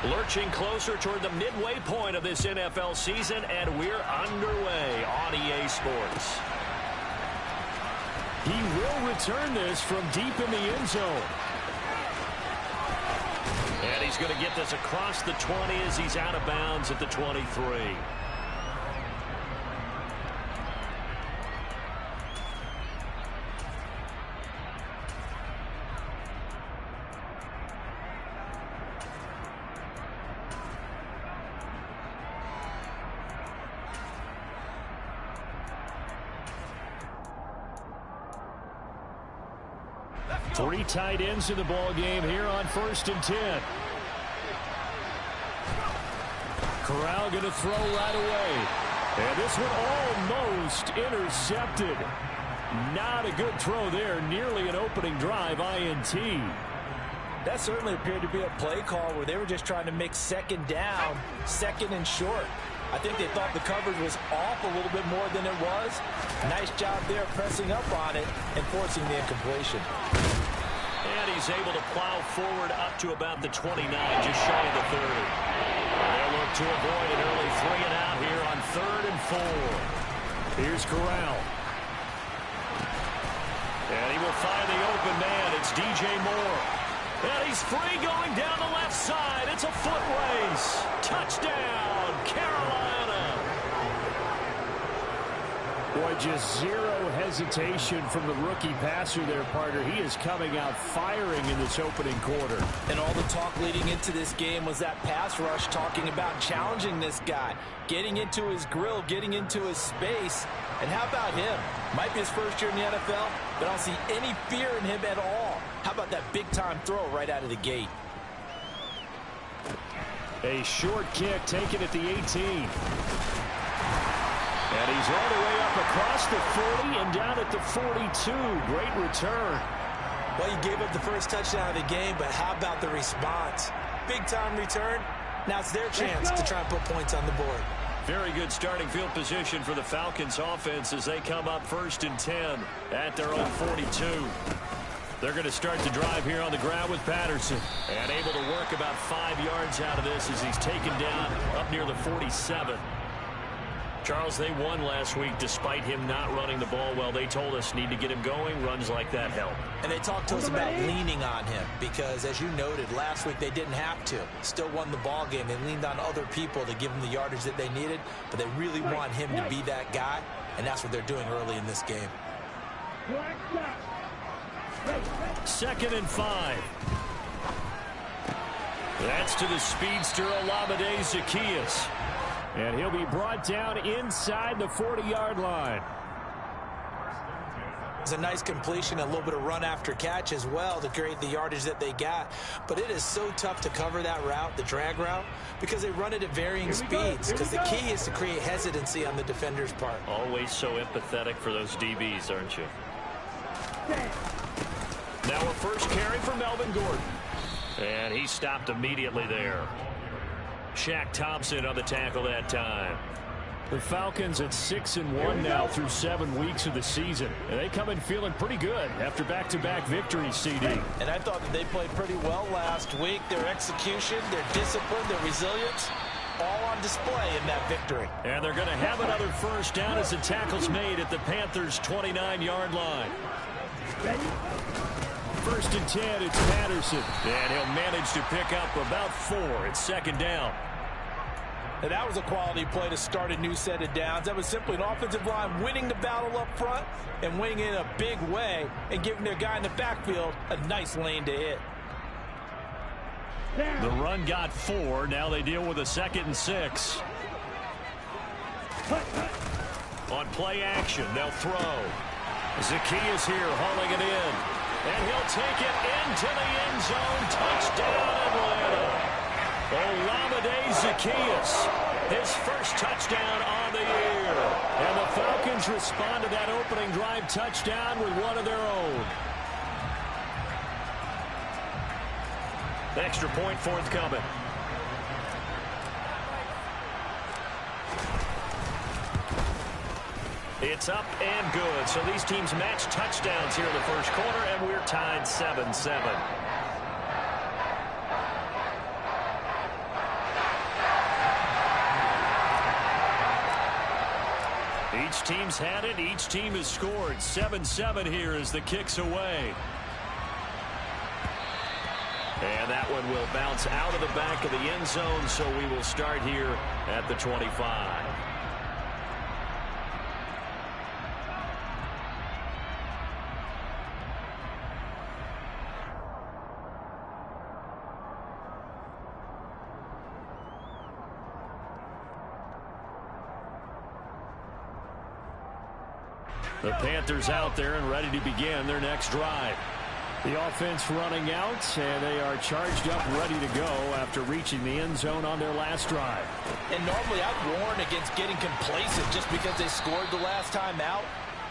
Lurching closer toward the midway point of this NFL season, and we're underway on EA Sports. He will return this from deep in the end zone. And he's going to get this across the 20 as he's out of bounds at the 23. Three tight ends in the ball game here on 1st and 10. Corral going to throw right away. And this one almost intercepted. Not a good throw there. Nearly an opening drive INT. That certainly appeared to be a play call where they were just trying to make second down, second and short. I think they thought the coverage was off a little bit more than it was. Nice job there pressing up on it and forcing the incompletion. And he's able to plow forward up to about the 29, just shy of the 30. They'll look to avoid an early 3 and out here on 3rd and 4. Here's Corral. And he will find the open man. It's DJ Moore. And he's free going down the left side. It's a foot race. Touchdown, Carolina. Boy, just zero hesitation from the rookie passer there, partner. He is coming out firing in this opening quarter. And all the talk leading into this game was that pass rush talking about challenging this guy, getting into his grill, getting into his space. And how about him? Might be his first year in the NFL, but I don't see any fear in him at all. How about that big-time throw right out of the gate? A short kick taken at the 18. And he's all the way up across the 40 and down at the 42. Great return. Well, he gave up the first touchdown of the game, but how about the response? Big-time return. Now it's their chance to try and put points on the board. Very good starting field position for the Falcons offense as they come up 1st and 10 at their own 42. They're going to start the drive here on the ground with Patterson. And able to work about 5 yards out of this as he's taken down up near the 47. Charles, they won last week despite him not running the ball well. They told us need to get him going. Runs like that help. And they talked to us about leaning on him because, as you noted, last week they didn't have to. Still won the ball game. They leaned on other people to give them the yardage that they needed, but they really want him to be that guy, and that's what they're doing early in this game. 2nd and 5. That's to the speedster Olamide Zaccheaus. And he'll be brought down inside the 40-yard line. It's a nice completion, a little bit of run after catch as well to create the yardage that they got. But it is so tough to cover that route, the drag route, because they run it at varying speeds. Because the key is to create hesitancy on the defender's part. Always so empathetic for those DBs, aren't you? Now a first carry for Melvin Gordon. And he stopped immediately there. Shaq Thompson on the tackle that time. The Falcons at 6-1 now through 7 weeks of the season. And they come in feeling pretty good after back-to-back victories, CD. And I thought that they played pretty well last week. Their execution, their discipline, their resilience, all on display in that victory. And they're going to have another first down as the tackle's made at the Panthers' 29-yard line. 1st and 10, it's Patterson. And he'll manage to pick up about 4. It's 2nd down. And that was a quality play to start a new set of downs. That was simply an offensive line winning the battle up front and winning in a big way and giving their guy in the backfield a nice lane to hit. The run got 4. Now they deal with a 2nd and 6. On play action, they'll throw. Zaccheaus here hauling it in. And he'll take it into the end zone. Touchdown, Atlanta. Olamide Zaccheaus, his first touchdown on the year. And the Falcons respond to that opening drive touchdown with one of their own. Extra point forthcoming. It's up and good. So these teams match touchdowns here in the first quarter, and we're tied 7-7. Each team's had it. Each team has scored. 7-7 here as the kick's away. And that one will bounce out of the back of the end zone, so we will start here at the 25. The Panthers out there and ready to begin their next drive. The offense running out, and they are charged up, ready to go after reaching the end zone on their last drive. And normally I'd warn against getting complacent just because they scored the last time out.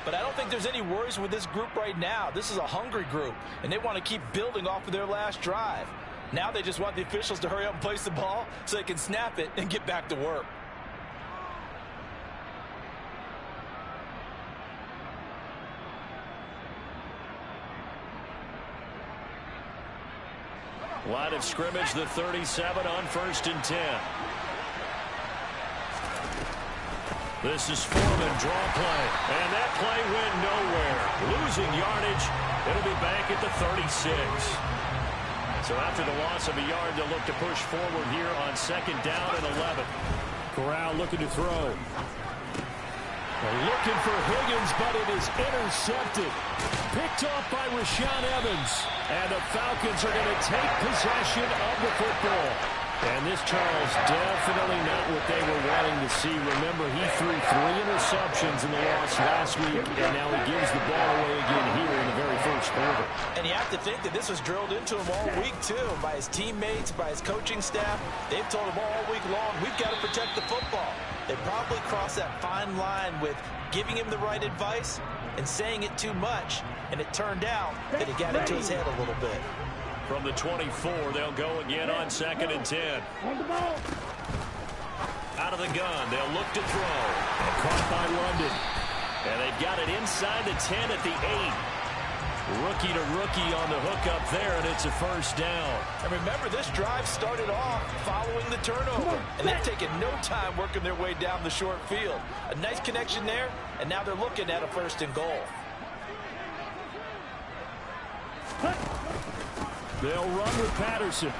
But I don't think there's any worries with this group right now. This is a hungry group, and they want to keep building off of their last drive. Now they just want the officials to hurry up and place the ball so they can snap it and get back to work. Line of scrimmage, the 37 on 1st and 10. This is Foreman, draw play. And that play went nowhere. Losing yardage. It'll be back at the 36. So after the loss of a yard, they'll look to push forward here on 2nd down and 11. Corral looking to throw. They're looking for Higgins, but it is intercepted. Picked off by Rashaan Evans. And the Falcons are going to take possession of the football. And this, Charles, definitely not what they were wanting to see. Remember, he threw 3 interceptions in the loss last week, and now he gives the ball away again here in the very first quarter. And you have to think that this was drilled into him all week, too, by his teammates, by his coaching staff. They've told him all week long, we've got to protect the football. They probably crossed that fine line with giving him the right advice and saying it too much, and it turned out that it got into his head a little bit. From the 24, they'll go again on 2nd and 10. Out of the gun, they'll look to throw. And caught by London. And they've got it inside the 10 at the 8. Rookie to rookie on the hook up there, and it's a first down. And remember, this drive started off following the turnover. And they've taken no time working their way down the short field. A nice connection there, and now they're looking at a 1st and goal. They'll run with Patterson.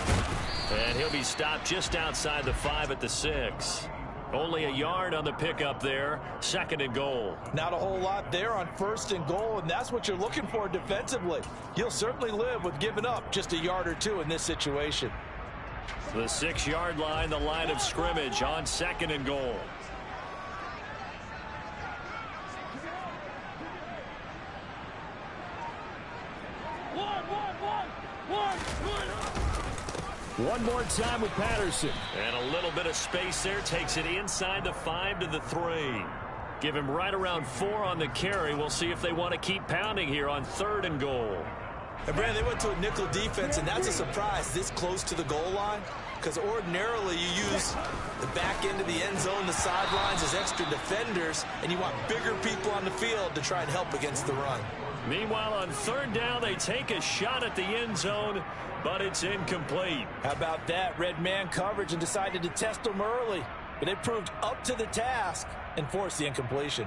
And he'll be stopped just outside the 5 at the 6. Only a yard on the pickup there. 2nd and goal. Not a whole lot there on 1st and goal, and that's what you're looking for defensively. You'll certainly live with giving up just a yard or 2 in this situation. The 6-yard line, the line of scrimmage on 2nd and goal. One more time with Patterson. And a little bit of space there. Takes it inside the 5 to the 3. Give him right around 4 on the carry. We'll see if they want to keep pounding here on 3rd and goal. And Brandon, they went to a nickel defense, and that's a surprise this close to the goal line. Because ordinarily you use the back end of the end zone, the sidelines as extra defenders, and you want bigger people on the field to try and help against the run. Meanwhile, on 3rd down, they take a shot at the end zone, but it's incomplete. How about that? Red man coverage and decided to test them early. But they proved up to the task and forced the incompletion.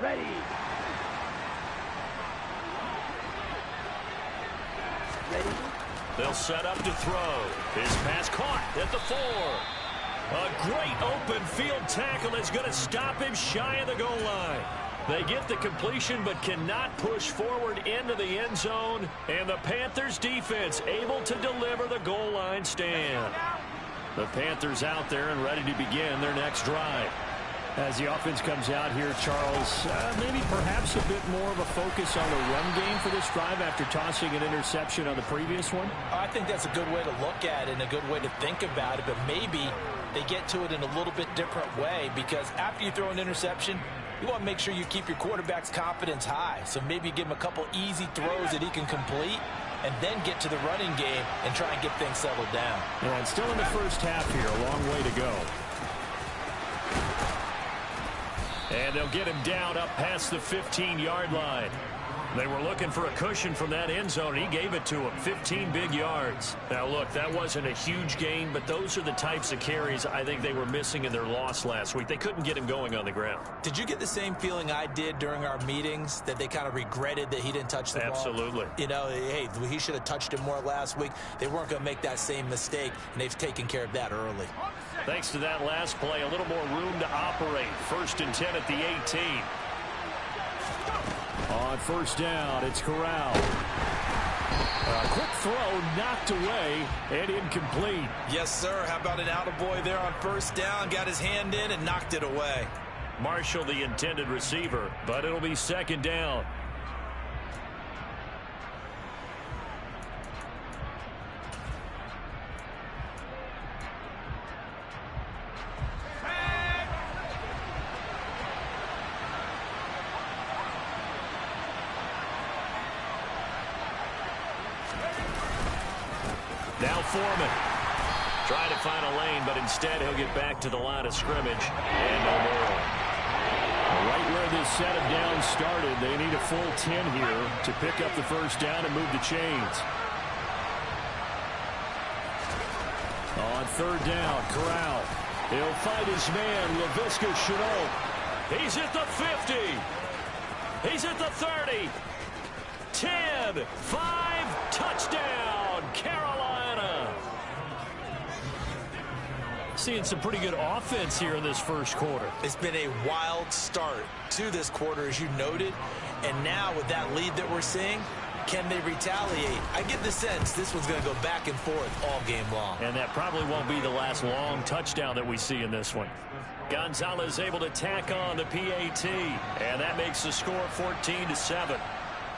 Ready. They'll set up to throw. His pass caught at the 4. A great open field tackle is going to stop him shy of the goal line. They get the completion but cannot push forward into the end zone. And the Panthers defense able to deliver the goal line stand. The Panthers out there and ready to begin their next drive. As the offense comes out here, Charles, maybe perhaps a bit more of a focus on the run game for this drive after tossing an interception on the previous one? I think that's a good way to look at it and a good way to think about it, but maybe they get to it in a little bit different way, because after you throw an interception, you want to make sure you keep your quarterback's confidence high. So maybe give him a couple easy throws that he can complete and then get to the running game and try and get things settled down. Yeah, and still in the first half here, a long way to go. And they'll get him down up past the 15-yard line. They were looking for a cushion from that end zone. He gave it to him. 15 big yards. Now, look, that wasn't a huge gain, but those are the types of carries I think they were missing in their loss last week. They couldn't get him going on the ground. Did you get the same feeling I did during our meetings, that they kind of regretted that he didn't touch the ball? Absolutely. You know, hey, he should have touched it more last week. They weren't going to make that same mistake, and they've taken care of that early. Thanks to that last play, a little more room to operate. 1st and 10 at the 18. On 1st down, it's Corral. A quick throw knocked away and incomplete. Yes, sir. How about an attaboy there on 1st down? Got his hand in and knocked it away. Marshall, the intended receiver, but it'll be 2nd down. Now Foreman. Trying to find a lane, but instead he'll get back to the line of scrimmage. And no more. Right where this set of downs started, they need a full 10 here to pick up the 1st down and move the chains. On 3rd down, Corral. He'll find his man, Laviska Shenault. He's at the 50. He's at the 30. 10, 5, touchdown, Carolina. Seeing some pretty good offense here in this 1st quarter. It's been a wild start to this quarter, as you noted. And now with that lead that we're seeing, can they retaliate? I get the sense this one's going to go back and forth all game long. And that probably won't be the last long touchdown that we see in this one. Gonzalez able to tack on the PAT. And that makes the score 14-7.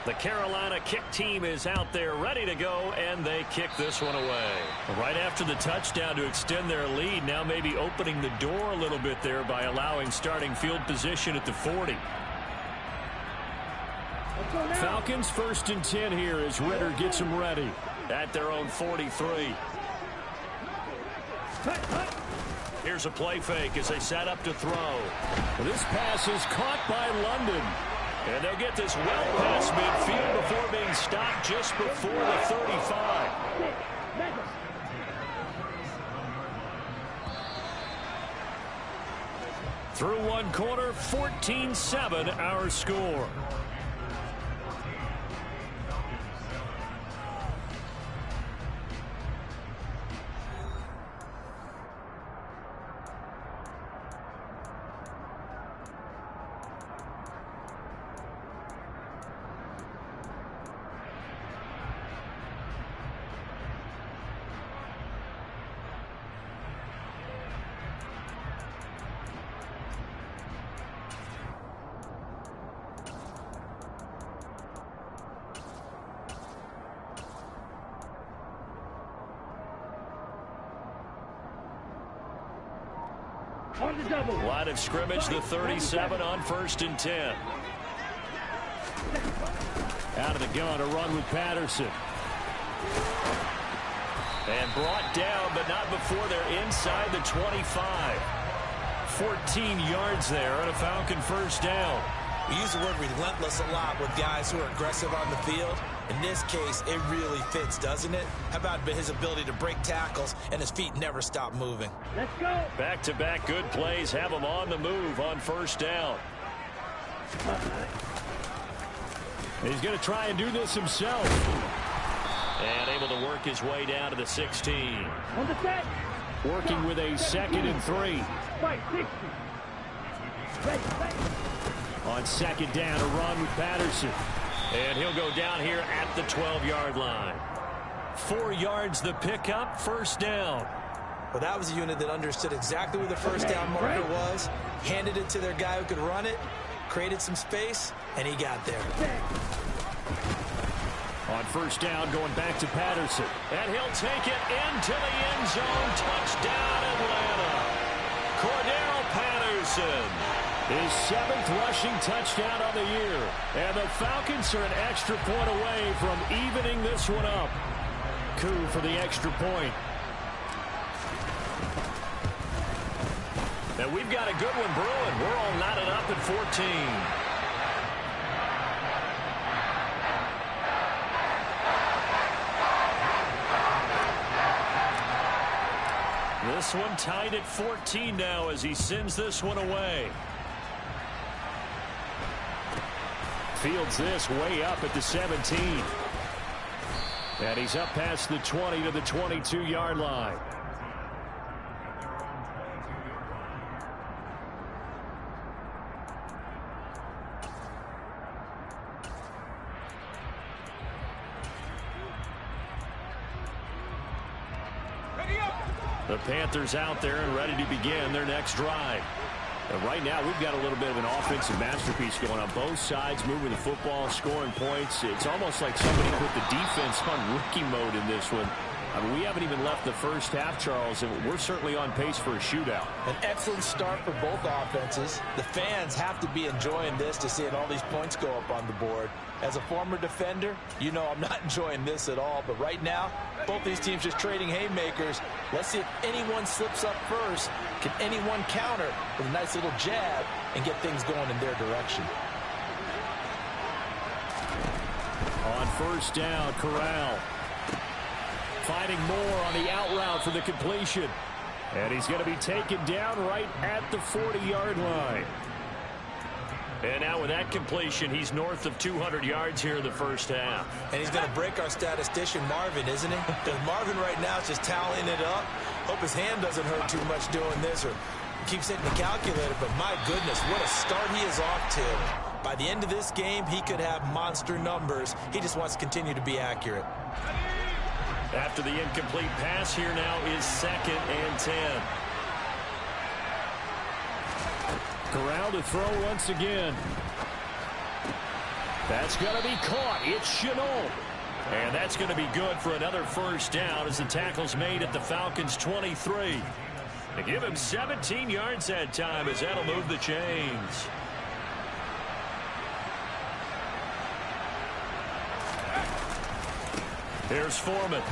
The Carolina kick team is out there ready to go, and they kick this one away. Right after the touchdown to extend their lead, now maybe opening the door a little bit there by allowing starting field position at the 40. Falcons 1st and 10 here as Ritter gets them ready. At their own 43. Here's a play fake as they set up to throw. This pass is caught by London. And they'll get this well past midfield before being stopped just before the 35. Through one quarter, 14-7 our score. Line of scrimmage, the 37 on 1st and 10. Out of the gun, a run with Patterson. And brought down, but not before they're inside the 25. 14 yards there on a Falcon 1st down. We use the word relentless a lot with guys who are aggressive on the field. In this case, it really fits, doesn't it? How about his ability to break tackles and his feet never stop moving? Let's go. Back-to-back good plays have him on the move on 1st down. He's going to try and do this himself. And able to work his way down to the 16. On the set. Working with a 2nd and 3. Fight, 60. Ready. On 2nd down, a run with Patterson. And he'll go down here at the 12-yard line. 4 yards the pickup, 1st down. Well, that was a unit that understood exactly where the 1st down marker was, handed it to their guy who could run it, created some space, and he got there. On 1st down, going back to Patterson. And he'll take it into the end zone. Touchdown, Atlanta. Cordero Patterson. His 7th rushing touchdown on the year. And the Falcons are an extra point away from evening this one up. Coup for the extra point. And we've got a good one brewing. We're all knotted up at 14. This one tied at 14 now as he sends this one away. Fields this way up at the 17. And he's up past the 20 to the 22-yard line. The Panthers out there and ready to begin their next drive. And right now, we've got a little bit of an offensive masterpiece going on both sides, moving the football, scoring points. It's almost like somebody put the defense on rookie mode in this one. I mean, we haven't even left the first half, Charles, and we're certainly on pace for a shootout. An excellent start for both offenses. The fans have to be enjoying this to seeing all these points go up on the board. As a former defender, you know I'm not enjoying this at all. But right now, both these teams just trading haymakers. Let's see if anyone slips up first. Can anyone counter with a nice little jab and get things going in their direction? On first down, Corral. Finding more on the out route for the completion. And he's going to be taken down right at the 40-yard line. And now with that completion, he's north of 200 yards here in the first half. And he's going to break our statistician, Marvin, isn't he? Because Marvin right now is just tallying it up. Hope his hand doesn't hurt too much doing this or keeps hitting the calculator. But my goodness, what a start he is off to. By the end of this game, he could have monster numbers. He just wants to continue to be accurate. After the incomplete pass, here now is 2nd and 10. Corral to throw once again. That's going to be caught. It's Chenault. And that's going to be good for another first down as the tackle's made at the Falcons' 23. They give him 17 yards that time as that'll move the chains. Here's Foreman.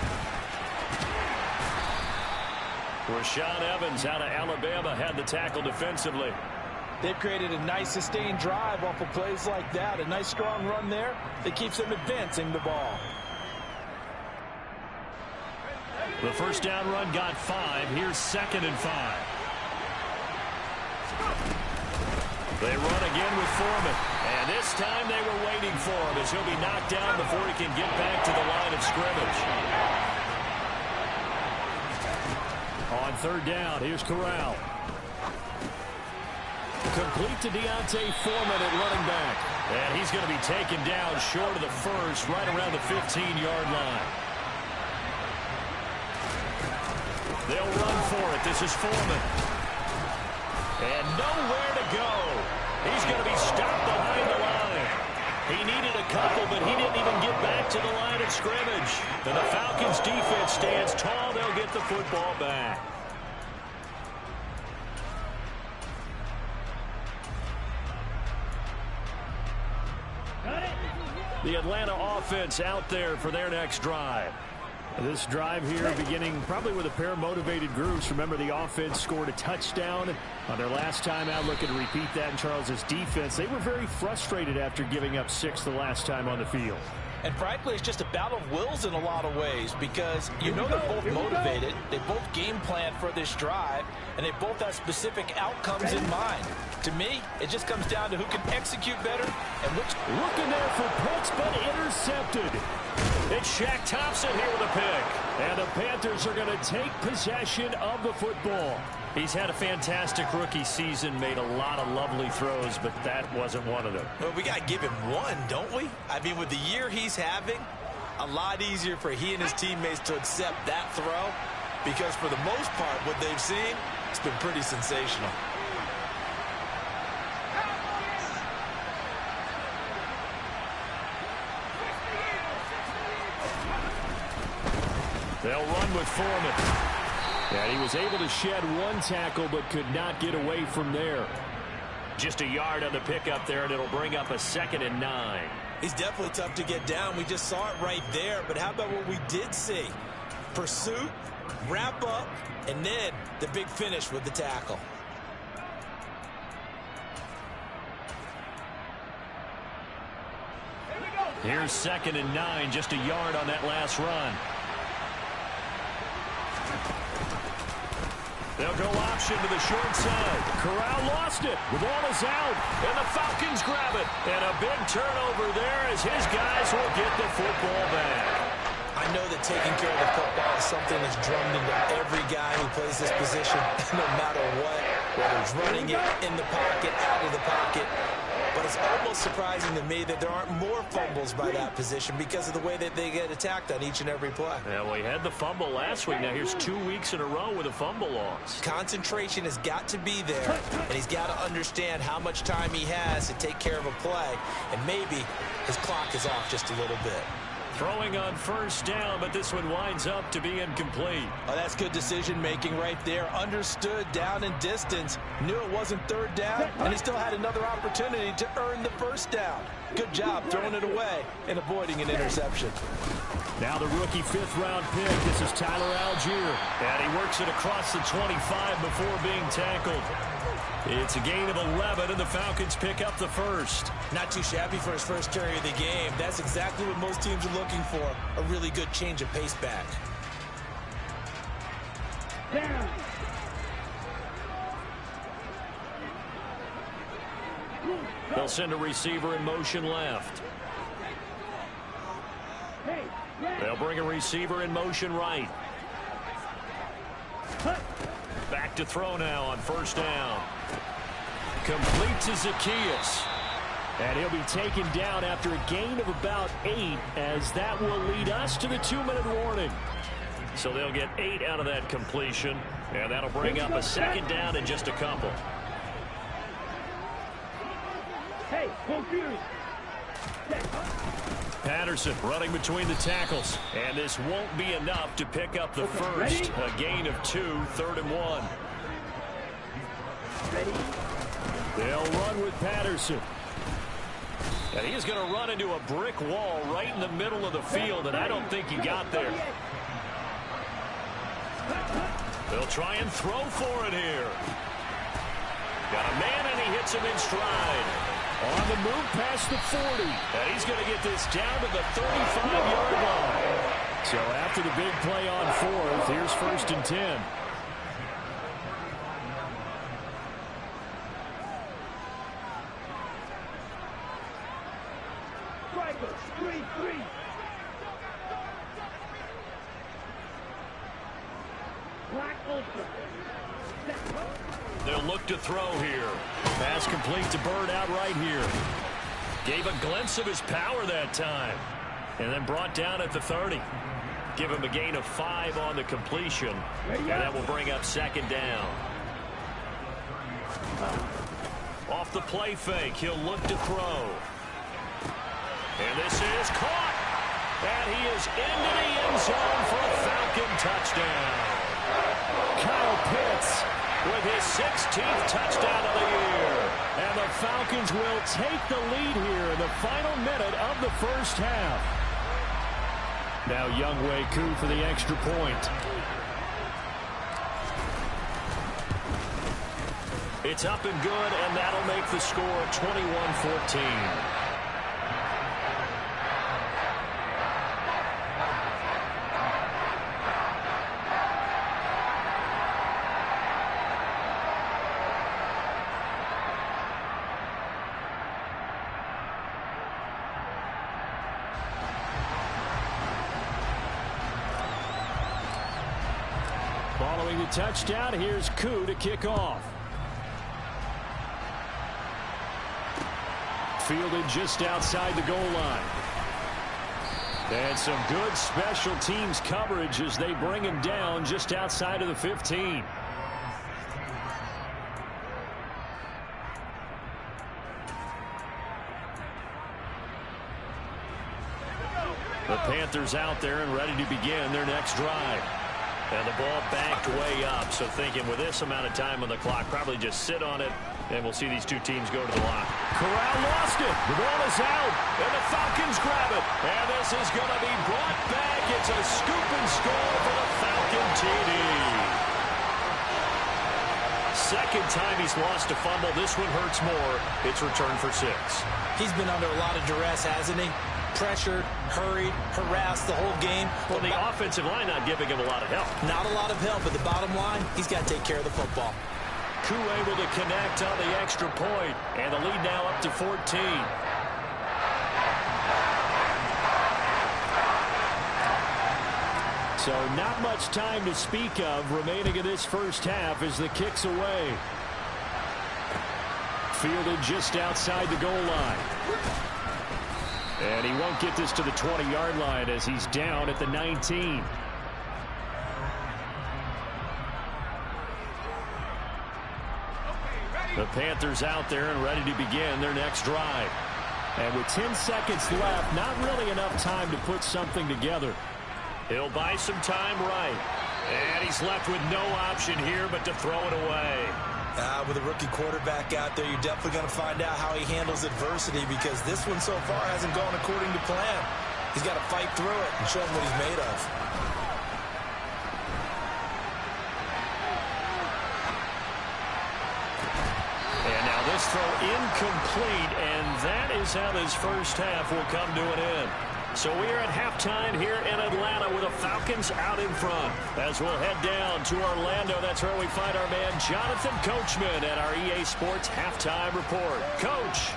Rashaan Evans out of Alabama had the tackle defensively. They've created a nice sustained drive off of plays like that. A nice strong run there that keeps them advancing the ball. The first down run got 5. Here's 2nd and 5. They run again with Foreman. And this time they were waiting for him as he'll be knocked down before he can get back to the line of scrimmage. On third down, here's Corral. Complete to Deontay Foreman at running back. And he's going to be taken down short of the first, right around the 15-yard line. They'll run for it. This is Foreman. And nowhere to go. He's going to be stopped behind the line. He needed a couple, but he didn't even get back to the line of scrimmage. And the Falcons defense stands tall. They'll get the football back. The Atlanta offense out there for their next drive. This drive here beginning probably with a pair of motivated groups. Remember, the offense scored a touchdown on their last time out. Looking to repeat that in Charles's defense. They were very frustrated after giving up 6 the last time on the field. And frankly, it's just a battle of wills in a lot of ways because you know they're both motivated. They both game plan for this drive, and they both have specific outcomes in mind. To me, it just comes down to who can execute better and which. Looking there for Pitts, but intercepted. It's Shaq Thompson here with a pick. And the Panthers are going to take possession of the football. He's had a fantastic rookie season, made a lot of lovely throws, but that wasn't one of them. Well, we got to give him one, don't we? I mean, with the year he's having, a lot easier for he and his teammates to accept that throw because for the most part, what they've seen, it's been pretty sensational. They'll run with Foreman. And he was able to shed one tackle but could not get away from there. Just a yard on the pickup there, and it'll bring up a 2nd and 9. He's definitely tough to get down. We just saw it right there. But how about what we did see? Pursuit, wrap up, and then the big finish with the tackle. Here's 2nd and 9, just a yard on that last run. They'll go option to the short side. Corral lost it. The ball is out. And the Falcons grab it. And a big turnover there as his guys will get the football back. I know that taking care of the football is something that's drummed into every guy who plays this position, no matter what, whether it's running it, in the pocket, out of the pocket. But it's almost surprising to me that there aren't more fumbles by that position because of the way that they get attacked on each and every play. Yeah, well, he had the fumble last week. Now here's 2 weeks in a row with a fumble loss. Concentration has got to be there, and he's got to understand how much time he has to take care of a play, and maybe his clock is off just a little bit. Throwing on first down, but this one winds up to be incomplete. Oh, that's good decision-making right there. Understood down and distance. Knew it wasn't third down, and he still had another opportunity to earn the first down. Good job throwing it away and avoiding an interception. Now the rookie fifth-round pick. This is Tyler Algier. And he works it across the 25 before being tackled. It's a gain of 11, and the Falcons pick up the first. Not too shabby for his first carry of the game. That's exactly what most teams are looking for, a really good change of pace back. Down. They'll send a receiver in motion left. Hey, They'll bring a receiver in motion right. Back to throw now on first down. Complete to Zacchaeus. And he'll be taken down after a gain of about 8, as that will lead us to the 2-minute warning. So they'll get 8 out of that completion, and that'll bring up a second down in just a couple. hey, confused. Patterson running between the tackles, and this won't be enough to pick up the first. A gain of 2, 3rd and 1. Ready? They'll run with Patterson. And he's going to run into a brick wall right in the middle of the field, and I don't think he got there. They'll try and throw for it here. Got a man, and he hits him in stride. On the move past the 40. And he's going to get this down to the 35-yard line. So after the big play on 4th, here's 1st and 10. Strikers, 3-3. Black Ultra. They'll look to throw here. Pass complete to Bird out right here. Gave a glimpse of his power that time. And then brought down at the 30. Give him a gain of 5 on the completion. And that will bring up second down. Off the play fake, he'll look to throw. And this is caught. And he is into the end zone for a Falcon touchdown. Kyle Pitts with his 16th touchdown of the year. And the Falcons will take the lead here in the final minute of the first half. Now Younghoe Koo for the extra point. It's up and good, and that'll make the score 21-14. Following the touchdown, here's Koo to kick off. Fielded just outside the goal line. And some good special teams coverage as they bring him down just outside of the 15. The Panthers out there and ready to begin their next drive. And the ball backed way up, so thinking with this amount of time on the clock, probably just sit on it, and we'll see these two teams go to the line. Corral lost it. The ball is out. And the Falcons grab it. And this is going to be brought back. It's a scoop and score for the Falcon TD. Second time he's lost a fumble. This one hurts more. It's returned for 6. He's been under a lot of duress, hasn't he? pressured, hurried, harassed the whole game. Well, the offensive line not giving him a lot of help. Not a lot of help, but the bottom line, he's got to take care of the football. Koo able to connect on the extra point, and the lead now up to 14. So not much time to speak of remaining in this first half as the kick's away. Fielded just outside the goal line. And he won't get this to the 20-yard line as he's down at the 19. The Panthers out there and ready to begin their next drive. And with 10 seconds left, not really enough time to put something together. He'll buy some time right. And he's left with no option here but to throw it away. With a rookie quarterback out there, you're definitely going to find out how he handles adversity, because this one so far hasn't gone according to plan. He's got to fight through it and show him what he's made of. And now this throw incomplete, and that is how this first half will come to an end. So we are at halftime here in Atlanta with the Falcons out in front. As we'll head down to Orlando, that's where we find our man Jonathan Coachman at our EA Sports Halftime Report. Coach.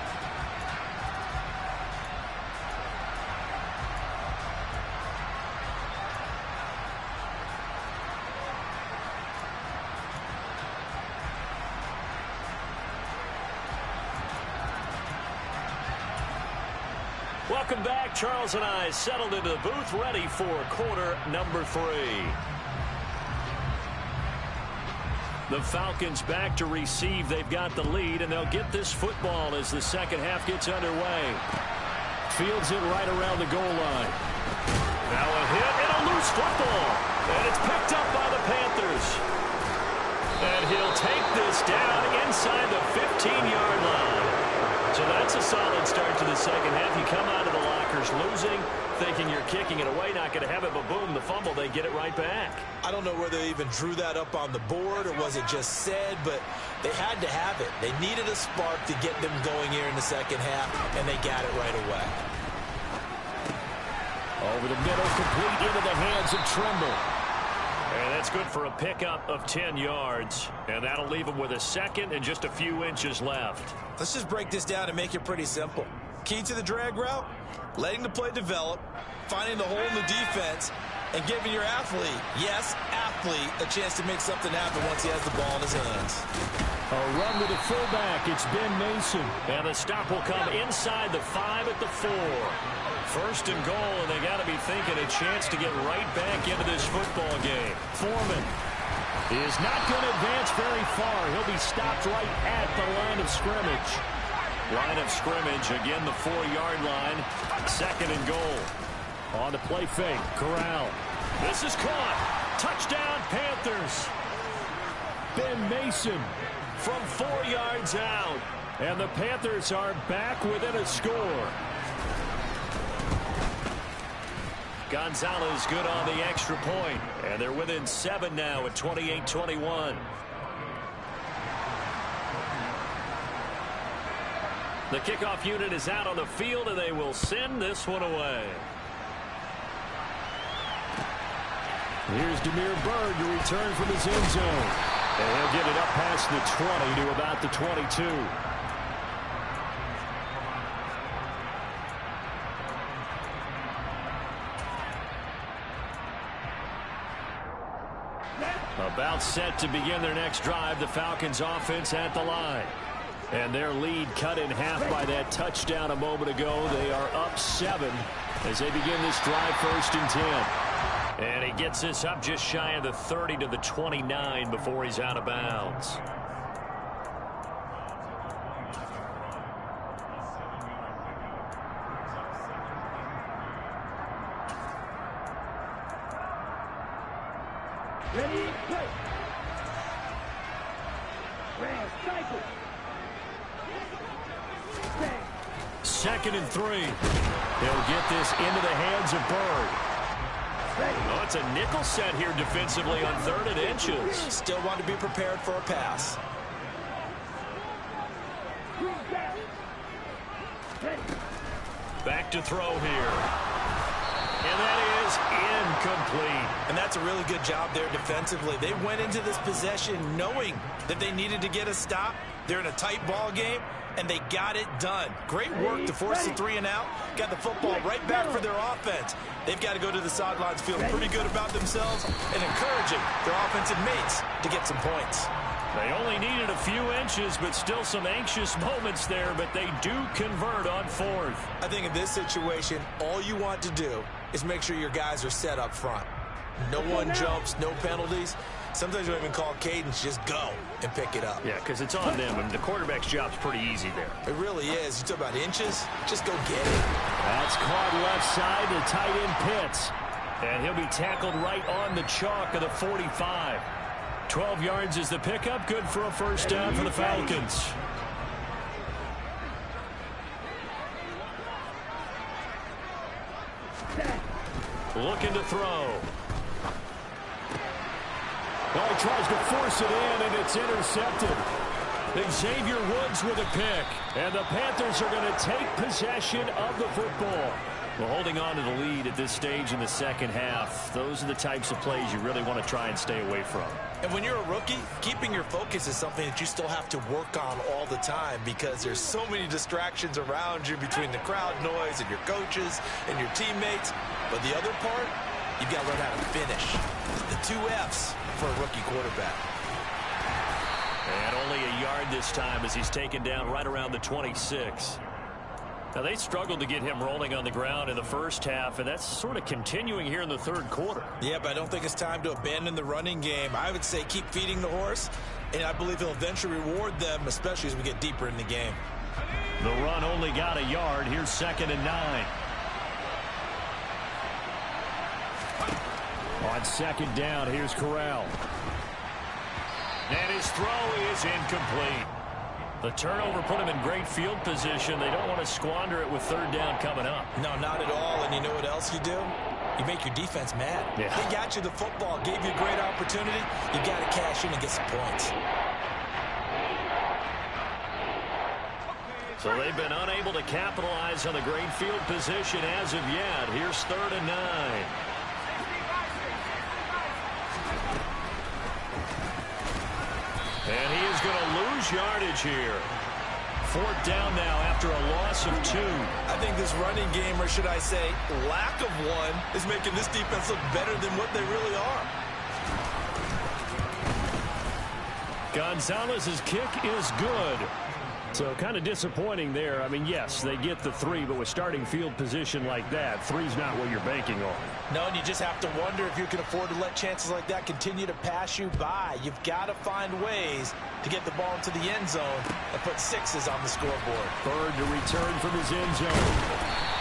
Welcome back. Charles and I settled into the booth, ready for quarter number 3. The Falcons back to receive. They've got the lead, and they'll get this football as the second half gets underway. Fields it right around the goal line. Now a hit and a loose football. And it's picked up by the Panthers. And he'll take this down inside the 15-yard line. So that's a solid start to the second half. You come out of the lockers losing, thinking you're kicking it away, not going to have it, but boom, the fumble, they get it right back. I don't know whether they even drew that up on the board or was it just said, but they had to have it. They needed a spark to get them going here in the second half, and they got it right away. Over the middle, complete into the hands of Trimble. And that's good for a pickup of 10 yards. And that'll leave him with a second and just a few inches left. Let's just break this down and make it pretty simple. Key to the drag route, letting the play develop, finding the hole in the defense, and giving your athlete, yes, athlete, a chance to make something happen once he has the ball in his hands. A run with a fullback. It's Ben Mason. And the stop will come inside the 5 at the 4. First and goal, and they got to be thinking a chance to get right back into this football game. Foreman is not going to advance very far. He'll be stopped right at the line of scrimmage. Line of scrimmage, again the 4-yard line. Second and goal. On the play fake, Corral. This is caught. Touchdown, Panthers. Ben Mason from 4 yards out. And the Panthers are back within a score. Gonzalez good on the extra point. And they're within 7 now at 28-21. The kickoff unit is out on the field, and they will send this one away. Here's Demir Bird to return from his end zone. And he'll get it up past the 20 to about the 22. About set to begin their next drive, the Falcons offense at the line. And their lead cut in half by that touchdown a moment ago. They are up 7 as they begin this drive, 1st and 10. And he gets this up just shy of the 30 to the 29 before he's out of bounds. Ready, play. Ram, cycle. 2nd and 3. They'll get this into the hands of Bird. Oh, it's a nickel set here defensively on 3rd and inches. Still want to be prepared for a pass. Back to throw here. And that is incomplete. And that's a really good job there defensively. They went into this possession knowing that they needed to get a stop. They're in a tight ball game, and they got it done. Great work to force the 3 and out. Got the football right back for their offense. They've got to go to the sidelines feeling pretty good about themselves and encouraging their offensive mates to get some points. They only needed a few inches, but still some anxious moments there, but they do convert on 4th. I think in this situation, all you want to do is make sure your guys are set up front. No one jumps, no penalties. Sometimes you don't even call cadence, just go and pick it up. Yeah, because it's on them, and the quarterback's job's pretty easy there. It really is. You talk about inches, just go get it. That's caught left side to tight end Pitts. And he'll be tackled right on the chalk of the 45. 12 yards is the pickup. Good for a first down for the Falcons. Looking to throw. Well, he tries to force it in, and it's intercepted. Xavier Woods with a pick. And the Panthers are going to take possession of the football. Well, holding on to the lead at this stage in the second half, those are the types of plays you really want to try and stay away from. And when you're a rookie, keeping your focus is something that you still have to work on all the time because there's so many distractions around you between the crowd noise and your coaches and your teammates. But the other part, you've got to learn how to finish. The 2 F's for a rookie quarterback. And only a yard this time as he's taken down right around the 26. Now, they struggled to get him rolling on the ground in the first half, and that's sort of continuing here in the third quarter. Yeah, but I don't think it's time to abandon the running game. I would say keep feeding the horse, and I believe he'll eventually reward them, especially as we get deeper in the game. The run only got a yard. Here's 2nd and 9. On 2nd down, here's Corral. And his throw is incomplete. The turnover put him in great field position. They don't want to squander it with 3rd down coming up. No, not at all. And you know what else you do? You make your defense mad. Yeah. They got you the football, gave you a great opportunity. You got to cash in and get some points. So they've been unable to capitalize on the great field position as of yet. Here's 3rd and 9. And he is going to lose yardage here. 4th down now after a loss of 2. I think this running game, or should I say lack of one, is making this defense look better than what they really are. Gonzalez's kick is good. So kind of disappointing there. I mean, yes, they get the 3, but with starting field position like that, 3's not what you're banking on. No, and you just have to wonder if you can afford to let chances like that continue to pass you by. You've got to find ways to get the ball into the end zone and put 6s on the scoreboard. Bird to return from his end zone.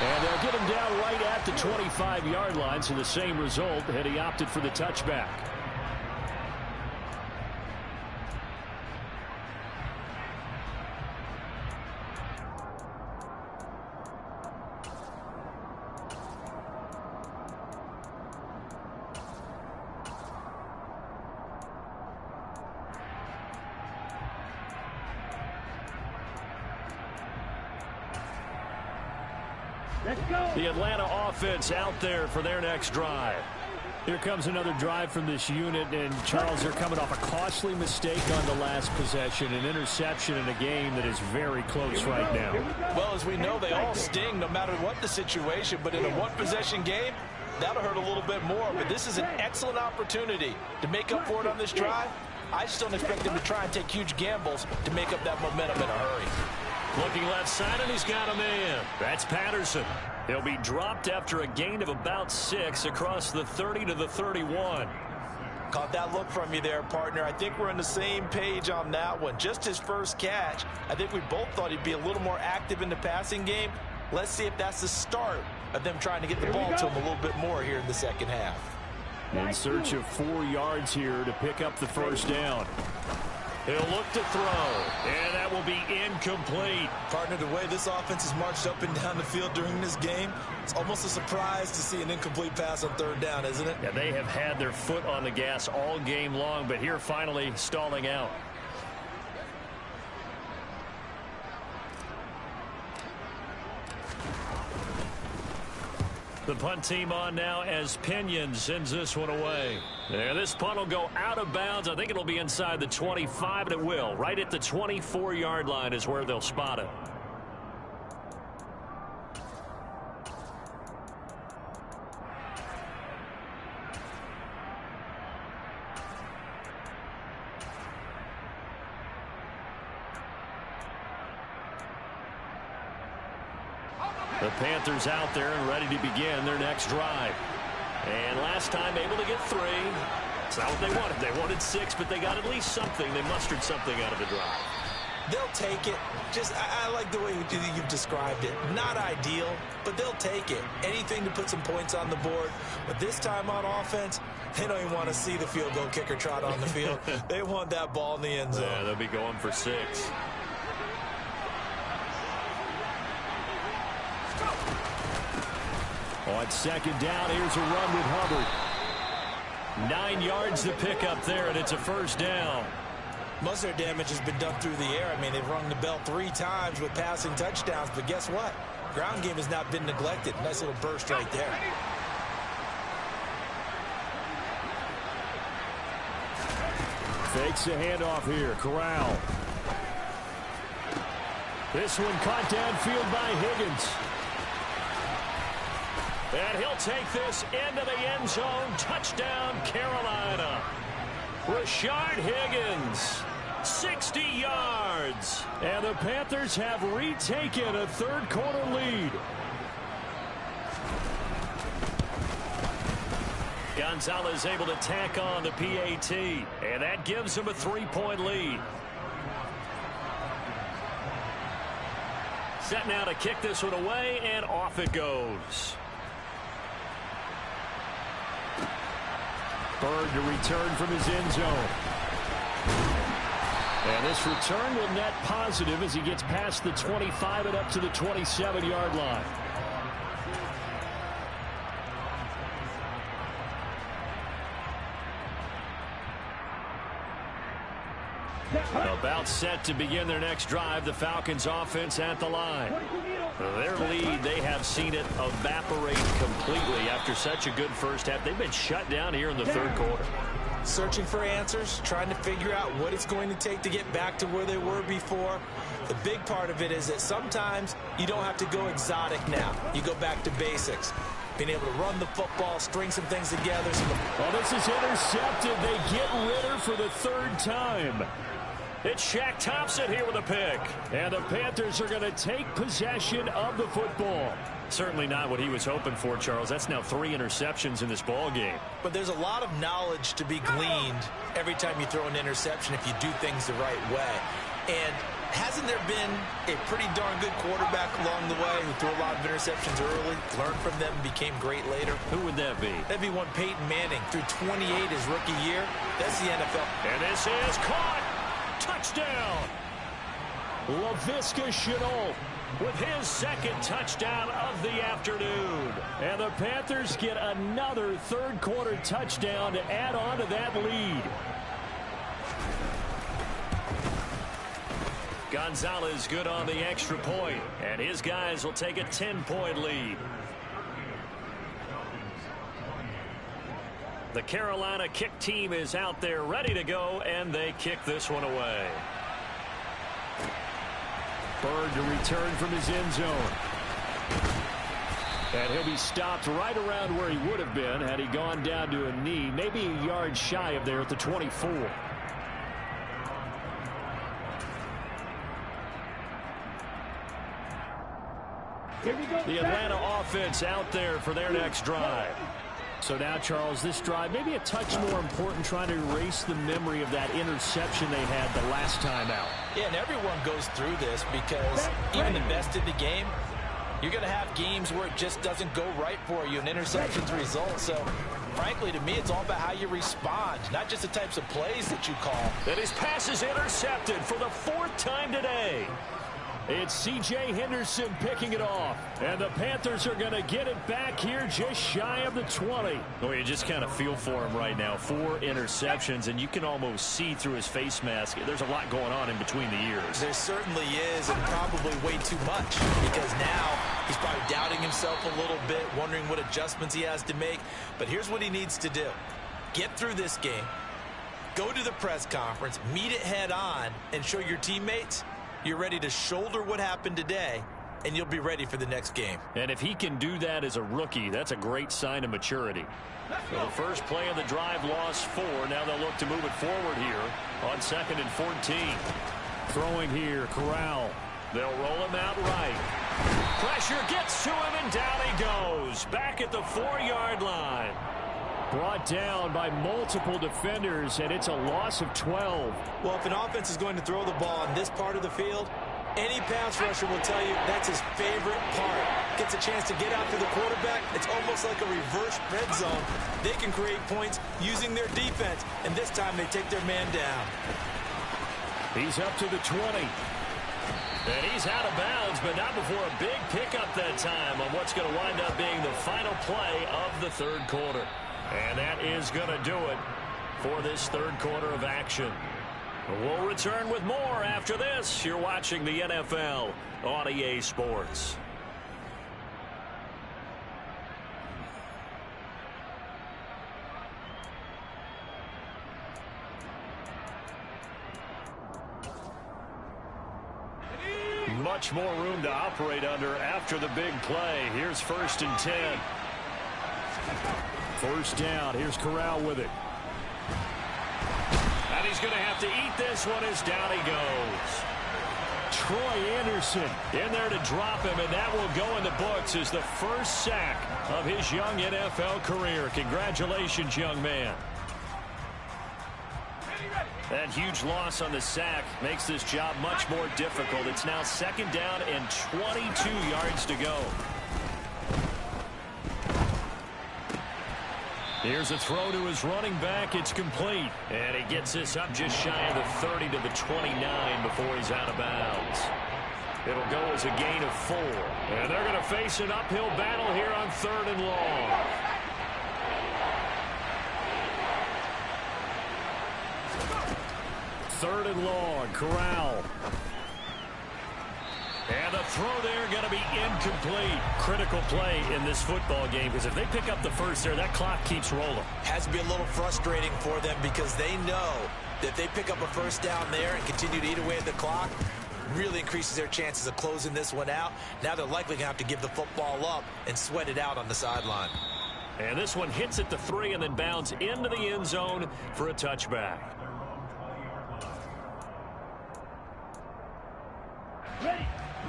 And they'll get him down right at the 25-yard line, so the same result, and he opted for the touchback. Let's go. The Atlanta offense out there for their next drive. Here comes another drive from this unit, and Charles, they're coming off a costly mistake on the last possession, an interception in a game that is very close right now. Well, as we know, they all sting no matter what the situation, but in a one-possession game, that'll hurt a little bit more. But this is an excellent opportunity to make up for it on this drive. I just don't expect them to try and take huge gambles to make up that momentum in a hurry. Looking left side, and he's got a man. That's Patterson. He'll be dropped after a gain of about 6 across the 30 to the 31. Caught that look from you there, partner. I think we're on the same page on that one. Just his first catch. I think we both thought he'd be a little more active in the passing game. Let's see if that's the start of them trying to get the ball to him a little bit more here in the second half. In search of 4 yards here to pick up the first down. He'll look to throw, and that will be incomplete. Partner, the way this offense has marched up and down the field during this game, it's almost a surprise to see an incomplete pass on 3rd down, isn't it? Yeah, they have had their foot on the gas all game long, but here finally stalling out. The punt team on now as Pinion sends this one away. And this punt will go out of bounds. I think it'll be inside the 25, and it will. Right at the 24-yard line is where they'll spot it. The Panthers out there and ready to begin their next drive. And last time able to get 3. It's not what they wanted. They wanted 6, but they got at least something. They mustered something out of the drive. They'll take it. I like the way you've described it. Not ideal, but they'll take it. Anything to put some points on the board. But this time on offense, they don't even want to see the field goal kicker trot on the field. They want that ball in the end zone. Yeah, they'll be going for 6. On second down, here's a run with Hubbard. 9 yards to pick up there, and it's a first down. Most of their damage has been done through the air. I mean, they've rung the bell 3 times with passing touchdowns, but guess what? Ground game has not been neglected. Nice little burst right there. Fakes a handoff here. Corral. This one caught downfield by Higgins. And he'll take this into the end zone. Touchdown, Carolina. Rashard Higgins, 60 yards. And the Panthers have retaken a third-quarter lead. Gonzalez able to tack on the PAT, and that gives him a 3-point lead. Set now to kick this one away, and off it goes. Bird to return from his end zone. And this return will net positive as he gets past the 25 and up to the 27-yard line. About set to begin their next drive, the Falcons offense at the line. Their lead, they have seen it evaporate completely after such a good first half. They've been shut down here in the third quarter. Searching for answers, trying to figure out what it's going to take to get back to where they were before. The big part of it is that sometimes you don't have to go exotic now. You go back to basics. Being able to run the football, string some things together. Oh, this is intercepted. They get Ritter for the 3rd time. It's Shaq Thompson here with a pick. And the Panthers are going to take possession of the football. Certainly not what he was hoping for, Charles. That's now 3 interceptions in this ball game. But there's a lot of knowledge to be gleaned every time you throw an interception if you do things the right way. And hasn't there been a pretty darn good quarterback along the way who threw a lot of interceptions early, learned from them, became great later? Who would that be? That'd be one Peyton Manning. Through 28 his rookie year. That's the NFL. And this is caught. Touchdown. Laviska Shenault with his 2nd touchdown of the afternoon. And the Panthers get another third-quarter touchdown to add on to that lead. Gonzalez good on the extra point, and his guys will take a 10-point lead. The Carolina kick team is out there ready to go, and they kick this one away. Bird to return from his end zone. And he'll be stopped right around where he would have been had he gone down to a knee, maybe a yard shy of there at the 24. The Atlanta offense out there for their next drive. So now, Charles, this drive maybe a touch more important, trying to erase the memory of that interception they had the last time out. Yeah, and everyone goes through this because even the best in the game, you're going to have games where it just doesn't go right for you, and interceptions result. So, frankly, to me, it's all about how you respond, not just the types of plays that you call. And his pass is intercepted for the 4th time today. It's C.J. Henderson picking it off. And the Panthers are going to get it back here just shy of the 20. Well, you just kind of feel for him right now. 4 interceptions, and you can almost see through his face mask. There's a lot going on in between the ears. There certainly is, and probably way too much, because now he's probably doubting himself a little bit, wondering what adjustments he has to make. But here's what he needs to do. Get through this game, go to the press conference, meet it head on, and show your teammates you're ready to shoulder what happened today, and you'll be ready for the next game. And if he can do that as a rookie, that's a great sign of maturity. So the first play of the drive lost 4. Now they'll look to move it forward here on 2nd and 14. Throwing here, Corral. They'll roll him out right. Pressure gets to him, and down he goes. Back at the 4-yard line. Brought down by multiple defenders, and it's a loss of 12. Well, if an offense is going to throw the ball on this part of the field, any pass rusher will tell you that's his favorite part. Gets a chance to get out to the quarterback. It's almost like a reverse red zone. They can create points using their defense, and this time they take their man down. He's up to the 20. And he's out of bounds, but not before a big pickup that time on what's going to wind up being the final play of the 3rd quarter. And that is going to do it for this 3rd quarter of action. We'll return with more after this. You're watching the NFL on EA Sports. Much more room to operate under after the big play. Here's 1st and 10. First down. Here's Corral with it. And he's going to have to eat this one as down he goes. Troy Anderson in there to drop him, and that will go in the books as the first sack of his young NFL career. Congratulations, young man. That huge loss on the sack makes this job much more difficult. It's now 2nd down and 22 yards to go. Here's a throw to his running back. It's complete. And he gets this up just shy of the 30 to the 29 before he's out of bounds. It'll go as a gain of 4. And they're going to face an uphill battle here on 3rd and long. Third and long. Corral. And the throw there going to be incomplete. Critical play in this football game, because if they pick up the first there, that clock keeps rolling. Has to be a little frustrating for them, because they know that if they pick up a first down there and continue to eat away at the clock, really increases their chances of closing this one out. Now they're likely going to have to give the football up and sweat it out on the sideline. And this one hits at the 3 and then bounds into the end zone for a touchback. Ready.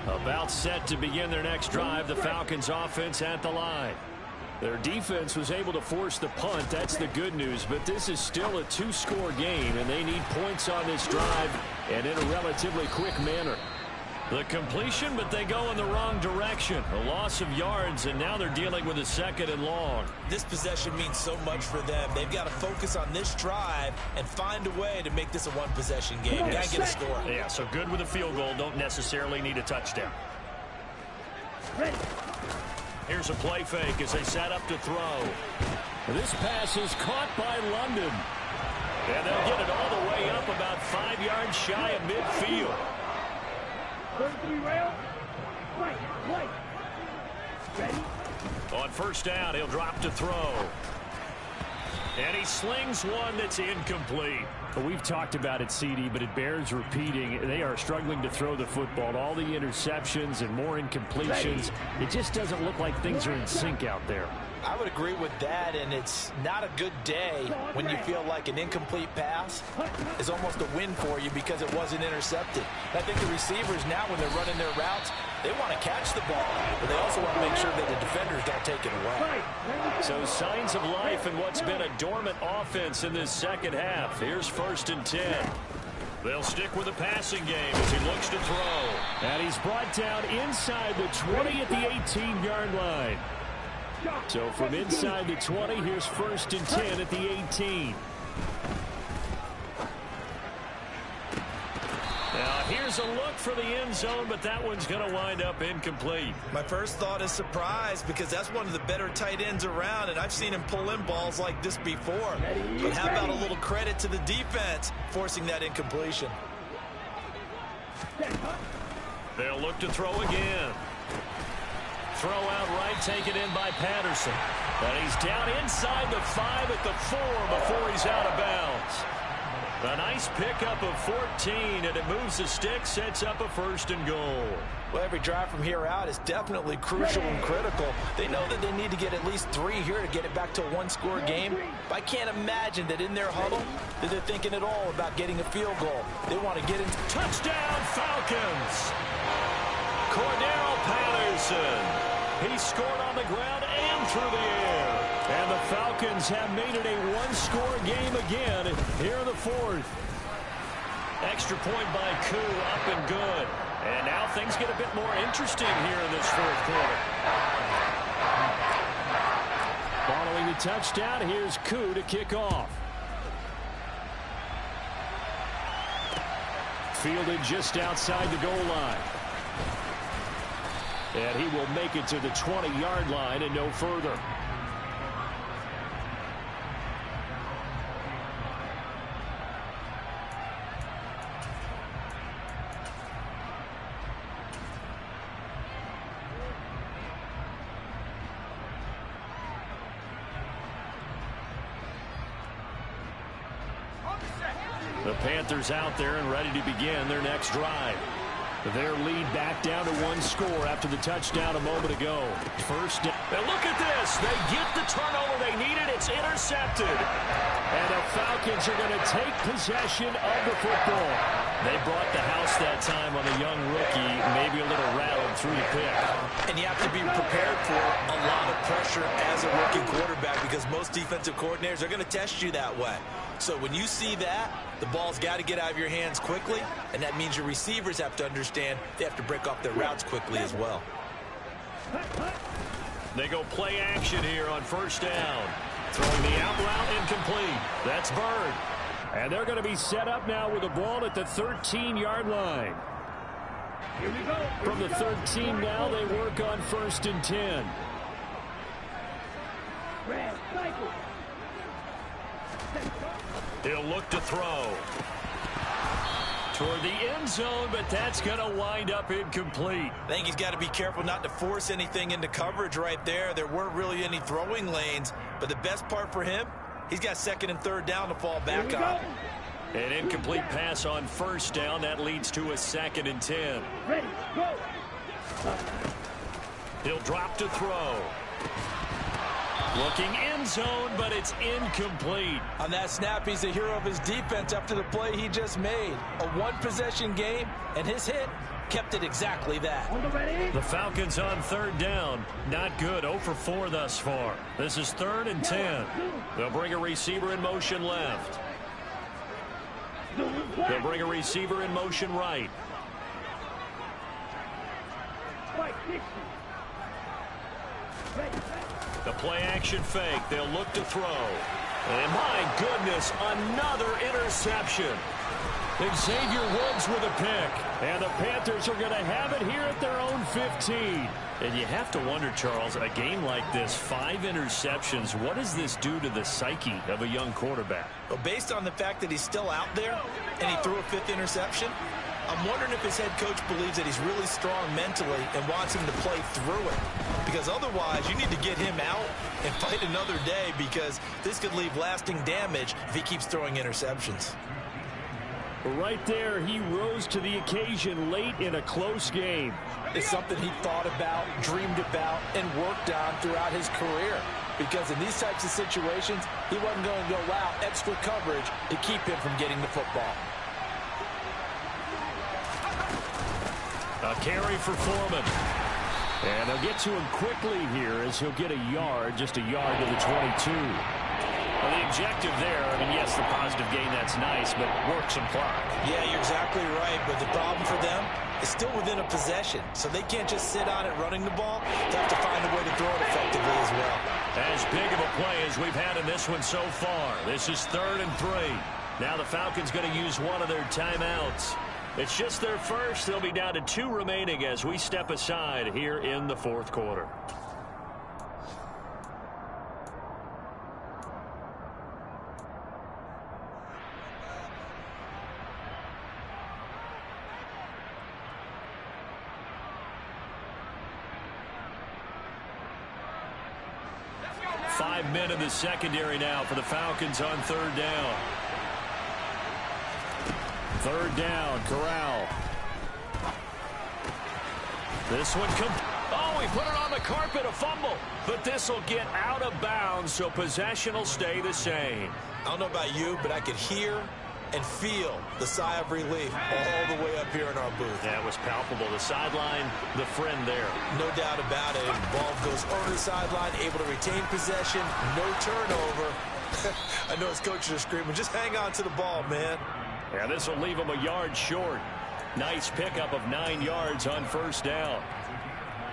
About set to begin their next drive, the Falcons offense at the line. Their defense was able to force the punt. That's the good news, but this is still a 2-score game, and they need points on this drive and in a relatively quick manner. The completion, but they go in the wrong direction. A loss of yards, and now they're dealing with a 2nd and long. This possession means so much for them. They've got to focus on this drive and find a way to make this a one-possession game. Got to get a score. Yeah, so good with a field goal. Don't necessarily need a touchdown. Ready. Here's a play fake as they set up to throw. This pass is caught by London. And they'll get it all the way up about 5 yards shy of midfield. 33 rail. Right. Right. Ready. On 1st down, he'll drop to throw. And he slings one that's incomplete. Well, we've talked about it, CD, but it bears repeating. They are struggling to throw the football. All the interceptions and more incompletions. It just doesn't look like things are in sync out there. I would agree with that, and it's not a good day when you feel like an incomplete pass is almost a win for you because it wasn't intercepted. I think the receivers now, when they're running their routes, they want to catch the ball, but they also want to make sure that the defenders don't take it away. So signs of life in what's been a dormant offense in this 2nd half. Here's 1st and 10. They'll stick with the passing game as he looks to throw. And he's brought down inside the 20 at the 18-yard line. So from inside the 20, here's 1st and 10 at the 18. Now here's Here's a look for the end zone, but that one's going to wind up incomplete. My first thought is surprise because that's one of the better tight ends around, and I've seen him pull in balls like this before. But how about a little credit to the defense forcing that incompletion? They'll look to throw again. Throw out right, taken in by Patterson. But he's down inside the 5 at the 4 before he's out of bounds. A nice pickup of 14, and it moves the stick, sets up a 1st and goal. Well, every drive from here out is definitely crucial and critical. They know that they need to get at least 3 here to get it back to a 1-score game. But I can't imagine that in their huddle that they're thinking at all about getting a field goal. They want to get into touchdown Falcons. Cordero Patterson. He scored on the ground and through the air. And the Falcons have made it a 1-score game again here in the 4th. Extra point by Koo, up and good. And now things get a bit more interesting here in this 4th quarter. Following the touchdown, here's Koo to kick off. Fielded just outside the goal line. And he will make it to the 20-yard line and no further. The Panthers out there and ready to begin their next drive. Their lead back down to 1 score after the touchdown a moment ago. First down. And look at this. They get the turnover they needed. It's intercepted. And the Falcons are going to take possession of the football. They brought the house that time on a young rookie, maybe a little rattled through the pick. And you have to be prepared for a lot of pressure as a rookie quarterback because most defensive coordinators are going to test you that way. So when you see that, the ball's got to get out of your hands quickly, and that means your receivers have to understand they have to break off their routes quickly as well. They go play action here on 1st down. Throwing the out route incomplete. That's Bird. And they're going to be set up now with the ball at the 13-yard line. Here we go. From the 13 now, they work on 1st and 10. Red cycle. He'll look to throw. Toward the end zone, but that's going to wind up incomplete. I think he's got to be careful not to force anything into coverage right there. There weren't really any throwing lanes, but the best part for him, he's got 2nd and 3rd down to fall back on. An incomplete pass on 1st down. That leads to a 2nd and 10. Ready, go. He'll drop to throw. Looking end zone, but it's incomplete. On that snap, he's a hero of his defense after the play he just made. A 1-possession game, and his hit kept it exactly that. The Falcons on 3rd down. Not good. 0 for 4 thus far. This is 3rd and 10. They'll bring a receiver in motion left. They'll bring a receiver in motion right. The play action fake. They'll look to throw. And my goodness, another interception. Xavier Woods with a pick. And the Panthers are going to have it here at their own 15. And you have to wonder, Charles, a game like this, 5 interceptions, what does this do to the psyche of a young quarterback? Well, based on the fact that he's still out there and he threw a 5th interception, I'm wondering if his head coach believes that he's really strong mentally and wants him to play through it. Because otherwise, you need to get him out and fight another day because this could leave lasting damage if he keeps throwing interceptions. Right there, he rose to the occasion late in a close game. It's something he thought about, dreamed about, and worked on throughout his career. Because in these types of situations, he wasn't going to go out extra coverage to keep him from getting the football. A carry for Foreman. And they'll get to him quickly here as he'll get a yard, just a yard to the 22. Well, the objective there, I mean, yes, the positive gain, that's nice, but work some clock. Yeah, you're exactly right, but the problem for them is still within a possession, so they can't just sit on it running the ball. They have to find a way to throw it effectively as well. As big of a play as we've had in this one so far. This is 3rd and 3. Now the Falcons going to use one of their timeouts. It's just their first. They'll be down to 2 remaining as we step aside here in the fourth quarter. Five men in the secondary now for the Falcons on third down. Third down, Corral. This one comes. Oh, he put it on the carpet, a fumble. But this will get out of bounds, so possession will stay the same. I don't know about you, but I could hear and feel the sigh of relief all the way up here in our booth. Yeah, it was palpable. The sideline, the friend there. No doubt about it. Ball goes over the sideline, able to retain possession, no turnover. I know his coaches are screaming, just hang on to the ball, man. Yeah, this will leave him a yard short. Nice pickup of 9 yards on first down.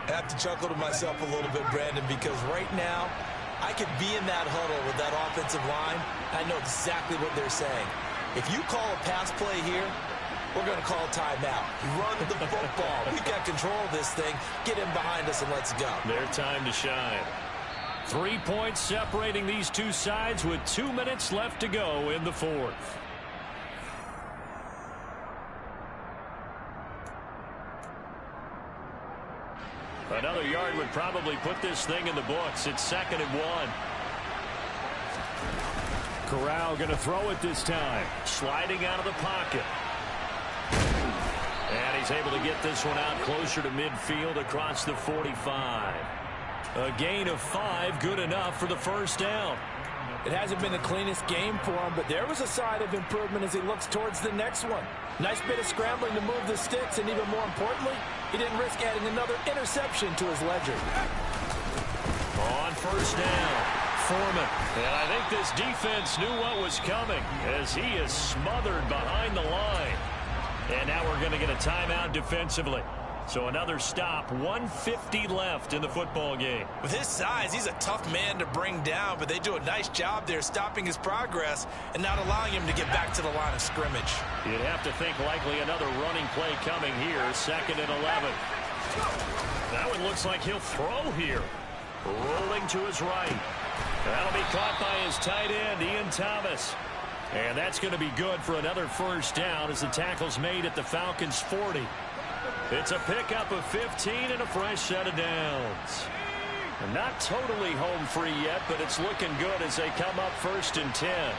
I have to chuckle to myself a little bit, Brandon, because right now I could be in that huddle with that offensive line. I know exactly what they're saying. If you call a pass play here, we're going to call timeout. Run the football. We've got control of this thing. Get him behind us and let's go. Their time to shine. 3 points separating these two sides with 2 minutes left to go in the fourth. Another yard would probably put this thing in the books. It's 2nd and 1. Corral going to throw it this time. Sliding out of the pocket. And he's able to get this one out closer to midfield across the 45. A gain of 5, good enough for the first down. It hasn't been the cleanest game for him, but there was a sign of improvement as he looks towards the next one. Nice bit of scrambling to move the sticks, and even more importantly, he didn't risk adding another interception to his ledger. On first down, Foreman. And I think this defense knew what was coming as he is smothered behind the line. And now we're going to get a timeout defensively. So another stop, 1:50 left in the football game. With his size, he's a tough man to bring down, but they do a nice job there stopping his progress and not allowing him to get back to the line of scrimmage. You'd have to think likely another running play coming here, 2nd and 11. That one looks like he'll throw here. Rolling to his right. That'll be caught by his tight end, Ian Thomas. And that's going to be good for another first down as the tackle's made at the Falcons' 40. It's a pickup of 15 and a fresh set of downs. Not totally home free yet, but it's looking good as they come up 1st and 10.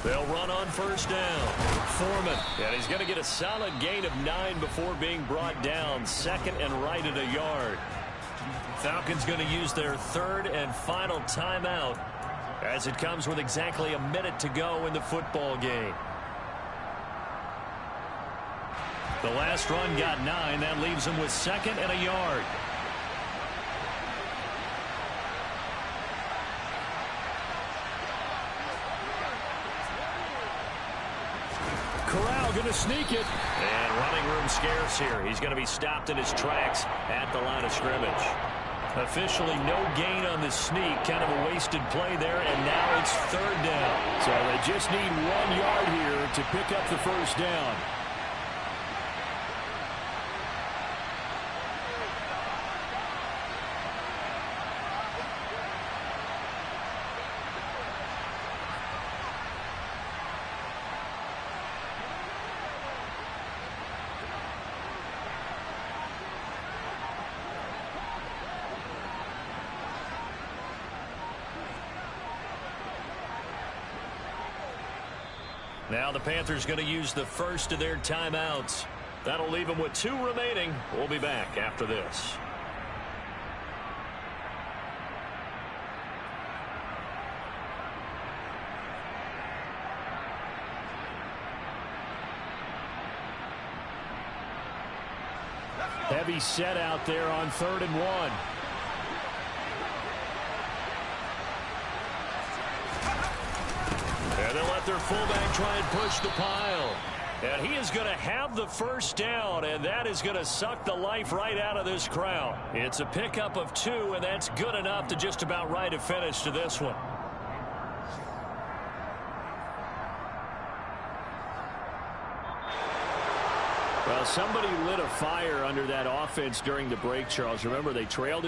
They'll run on first down. Foreman. And he's going to get a solid gain of 9 before being brought down. 2nd and right at a yard. Falcons going to use their 3rd and final timeout as it comes with exactly a minute to go in the football game. The last run got 9. That leaves them with 2nd and a yard. Corral going to sneak it. And running room scarce here. He's going to be stopped in his tracks at the line of scrimmage. Officially no gain on the sneak. Kind of a wasted play there, and now it's 3rd down. So they just need 1 yard here to pick up the first down. Now the Panthers going to use the first of their timeouts. That'll leave them with 2 remaining. We'll be back after this. Heavy set out there on 3rd and 1. let their fullback try and push the pile. And he is going to have the first down, and that is going to suck the life right out of this crowd. It's a pickup of 2, and that's good enough to just about write a finish to this one. Well, somebody lit a fire under that offense during the break, Charles. Remember, they trailed it.